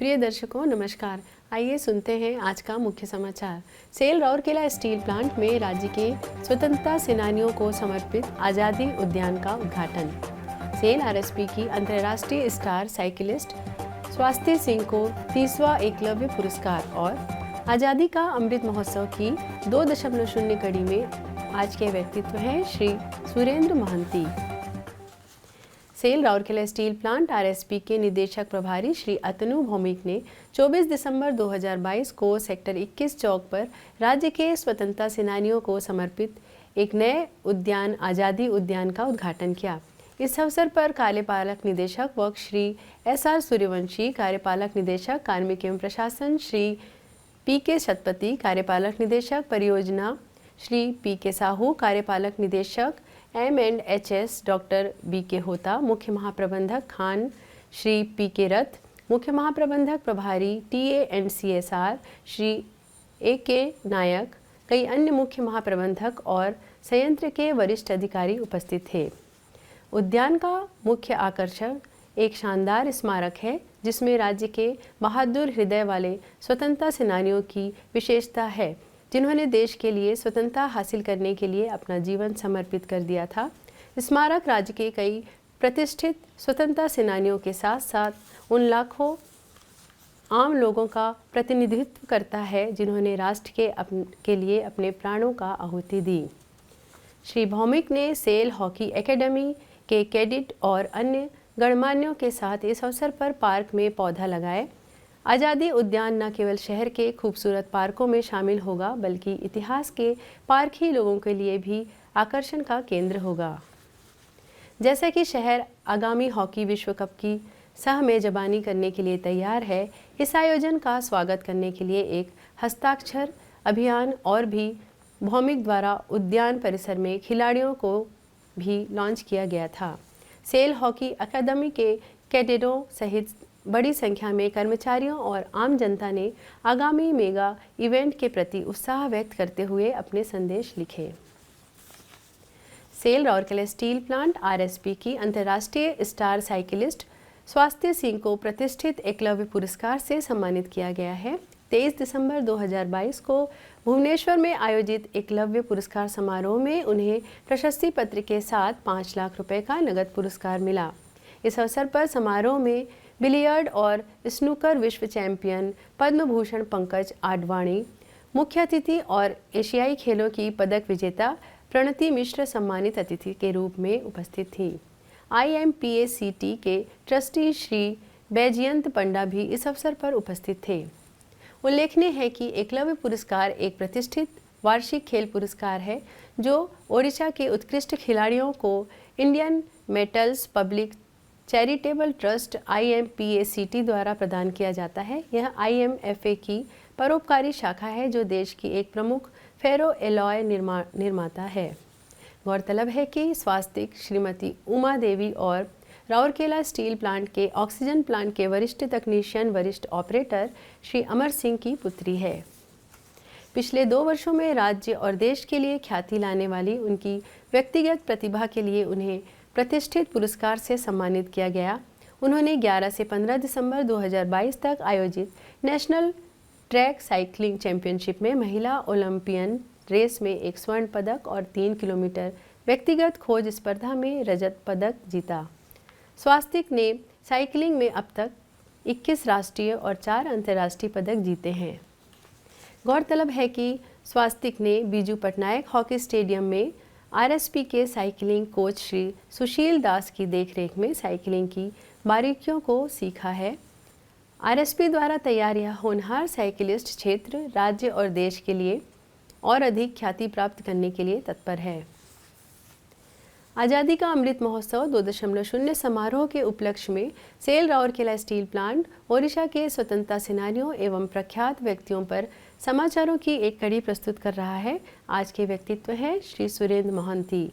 प्रिय दर्शकों नमस्कार। आइए सुनते हैं आज का मुख्य समाचार। सेल राउरकेला स्टील प्लांट में राज्य के स्वतंत्रता सेनानियों को समर्पित आज़ादी उद्यान का उद्घाटन। सेल आरएसपी की अंतर्राष्ट्रीय स्टार साइकिलिस्ट स्वास्थ्य सिंह को 30वां एकलव्य पुरस्कार और आज़ादी का अमृत महोत्सव की 2.0 कड़ी में आज के व्यक्तित्व हैं Shri Surendra Mohanty. SAIL Rourkela steel plant RSP के निदेशक प्रभारी श्री अतनु भौमिक ने 24 दिसंबर 2022 को सेक्टर 21 चौक पर राज्य के स्वतंत्रता सेनानियों को समर्पित एक नए उद्यान आज़ादी उद्यान का उद्घाटन किया। इस अवसर पर कार्यपालक निदेशक व श्री एसआर सूर्यवंशी, कार्यपालक निदेशक कार्मिक एवं प्रशासन श्री पीके शतपति, कार्यपालक निदेशक परियोजना श्री पीके साहू, कार्यपालक निदेशक M&HS डॉक्टर बीके होता, मुख्य महाप्रबंधक खान श्री पीके रथ, मुख्य महाप्रबंधक प्रभारी TA&CSR श्री AK नायक, कई अन्य मुख्य महाप्रबंधक और संयंत्र के वरिष्ठ अधिकारी उपस्थित थे। उद्यान का मुख्य आकर्षण एक शानदार स्मारक है जिसमें राज्य के बहादुर हृदय वाले स्वतंत्रता सेनानियों की विशेषता है जिन्होंने देश के लिए स्वतंत्रता हासिल करने के लिए अपना जीवन समर्पित कर दिया था। स्मारक राज्य के कई प्रतिष्ठित स्वतंत्रता सेनानियों के साथ साथ उन लाखों आम लोगों का प्रतिनिधित्व करता है जिन्होंने राष्ट्र के लिए अपने प्राणों का आहुति दी। श्री भौमिक ने सेल हॉकी एकेडमी के कैडेट और अन्य गणमान्यों के साथ इस अवसर पर पार्क में पौधा लगाए। आज़ादी उद्यान न केवल शहर के खूबसूरत पार्कों में शामिल होगा बल्कि इतिहास के पारखी लोगों के लिए भी आकर्षण का केंद्र होगा। जैसा कि शहर आगामी हॉकी विश्व कप की सह मेजबानी करने के लिए तैयार है, इस आयोजन का स्वागत करने के लिए एक हस्ताक्षर अभियान और भी भौमिक द्वारा उद्यान परिसर में खिलाड़ियों को भी लॉन्च किया गया था। सेल हॉकी अकादमी के कैडेटों सहित बड़ी संख्या में कर्मचारियों और आम जनता ने आगामी मेगा इवेंट के प्रति उत्साह व्यक्त करते हुए अपने संदेश लिखे। SAIL Rourkela steel plant RSP की अंतर्राष्ट्रीय स्टार साइकिलिस्ट स्वास्थ्य सिंह को प्रतिष्ठित एकलव्य पुरस्कार से सम्मानित किया गया है। 23 दिसंबर 2022 को भुवनेश्वर में आयोजित एकलव्य पुरस्कार समारोह में उन्हें प्रशस्ति पत्र के साथ 5 लाख रुपए का नगद पुरस्कार मिला। इस अवसर पर समारोह में बिलियर्ड और स्नूकर विश्व चैंपियन पद्म भूषण पंकज आडवाणी, मुख्य अतिथि और एशियाई खेलों की पदक विजेता प्रणति मिश्र सम्मानित अतिथि के रूप में उपस्थित थी। IMPACT के ट्रस्टी श्री बैजयंत पंडा भी इस अवसर पर उपस्थित थे। उल्लेखनीय है कि एकलव्य पुरस्कार एक प्रतिष्ठित वार्षिक खेल पुरस्कार है जो ओडिशा के उत्कृष्ट खिलाड़ियों को Indian metals public charitable trust IMPACT द्वारा प्रदान किया जाता है। यह IMFA की परोपकारी शाखा है जो देश की एक प्रमुख फेरो एलॉय निर्माता है। गौरतलब है कि स्वास्तिक श्रीमती उमा देवी और राउरकेला स्टील प्लांट के ऑक्सीजन प्लांट के वरिष्ठ तकनीशियन वरिष्ठ ऑपरेटर श्री अमर सिंह की पुत्री है। पिछले 2 वर्षों में राज्य और देश के लिए ख्याति लाने वाली उनकी व्यक्तिगत प्रतिभा के लिए उन्हें प्रतिष्ठित पुरस्कार से सम्मानित किया गया। उन्होंने 11 से 15 दिसंबर 2022 तक आयोजित नेशनल ट्रैक साइकिलिंग चैंपियनशिप में महिला ओलंपियन रेस में एक स्वर्ण पदक और 3 किलोमीटर व्यक्तिगत खोज स्पर्धा में रजत पदक जीता। स्वास्तिक ने साइकिलिंग में अब तक 21 राष्ट्रीय और 4 अंतर्राष्ट्रीय पदक जीते हैं। गौरतलब है कि स्वास्तिक ने बीजू पटनायक हॉकी स्टेडियम में आरएसपी के साइकिलिंग कोच श्री सुशील दास की देखरेख में साइकिलिंग की बारीकियों को सीखा है। आरएसपी द्वारा तैयार यह होनहार साइकिलिस्ट क्षेत्र राज्य और देश के लिए और अधिक ख्याति प्राप्त करने के लिए तत्पर है। आज़ादी का अमृत महोत्सव 2.0 समारोह के उपलक्ष्य में सेल राउरकेला स्टील प्लांट ओडिशा के स्वतंत्रता सेनानियों एवं प्रख्यात व्यक्तियों पर समाचारों की एक कड़ी प्रस्तुत कर रहा है। आज के व्यक्तित्व हैं श्री सुरेंद्र महंती।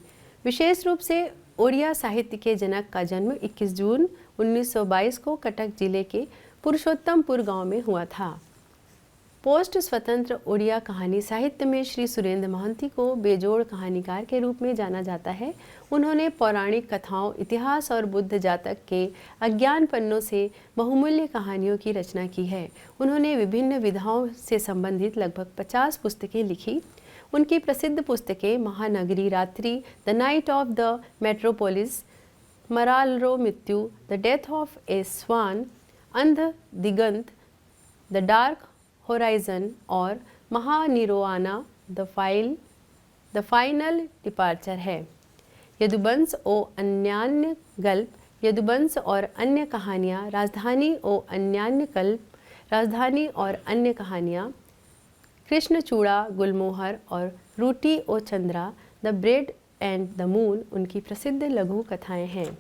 विशेष रूप से ओडिया साहित्य के जनक का जन्म 21 जून 1922 को कटक जिले के पुरुषोत्तमपुर गांव में हुआ था। पोस्ट स्वतंत्र ओडिया कहानी साहित्य में श्री सुरेंद्र महंती को बेजोड़ कहानीकार के रूप में जाना जाता है। उन्होंने पौराणिक कथाओं, इतिहास और बुद्ध जातक के अज्ञान पन्नों से बहुमूल्य कहानियों की रचना की है। उन्होंने विभिन्न विधाओं से संबंधित लगभग 50 पुस्तकें लिखी। उनकी प्रसिद्ध पुस्तकें Mahanagari Ratri, the night of the metropolis, Maralaro Mrityu, the death of a swan, Andha Diganta, the dark horizon और महानिरोआना द फाइनल डिपार्चर है। यदुवंश ओ अन्यान्य गल्प, यदुवंश और अन्य कहानियाँ, राजधानी ओ अन्यान्य कल्प, राजधानी और अन्य कहानियाँ, कृष्णचूड़ा, गुलमोहर और Ruti o Chandra, the bread and the moon उनकी प्रसिद्ध लघु कथाएँ हैं।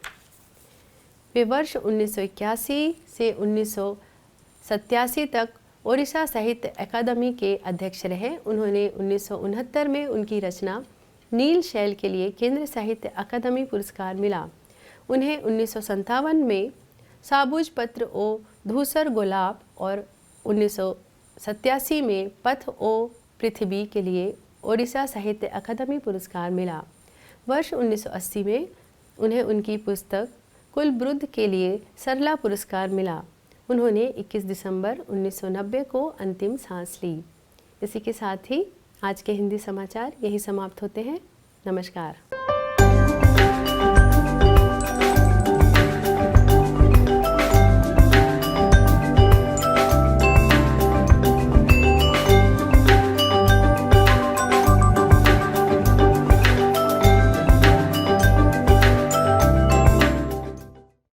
वे वर्ष 1981 से 1987 तक ओडिशा साहित्य अकादमी के अध्यक्ष रहे। उन्होंने 1969 में उनकी रचना नील शैल के लिए केंद्र साहित्य अकादमी पुरस्कार मिला। उन्हें 1957 में साबुज पत्र ओ धूसर गोलाप और 1987 में पथ ओ पृथ्वी के लिए ओडिशा साहित्य अकादमी पुरस्कार मिला। वर्ष 1980 में उन्हें उनकी पुस्तक कुलब्रुद्ध के लिए सरला पुरस्कार मिला। उन्होंने 21 दिसंबर 1990 को अंतिम सांस ली। इसी के साथ ही आज के हिंदी समाचार यही समाप्त होते हैं। नमस्कार।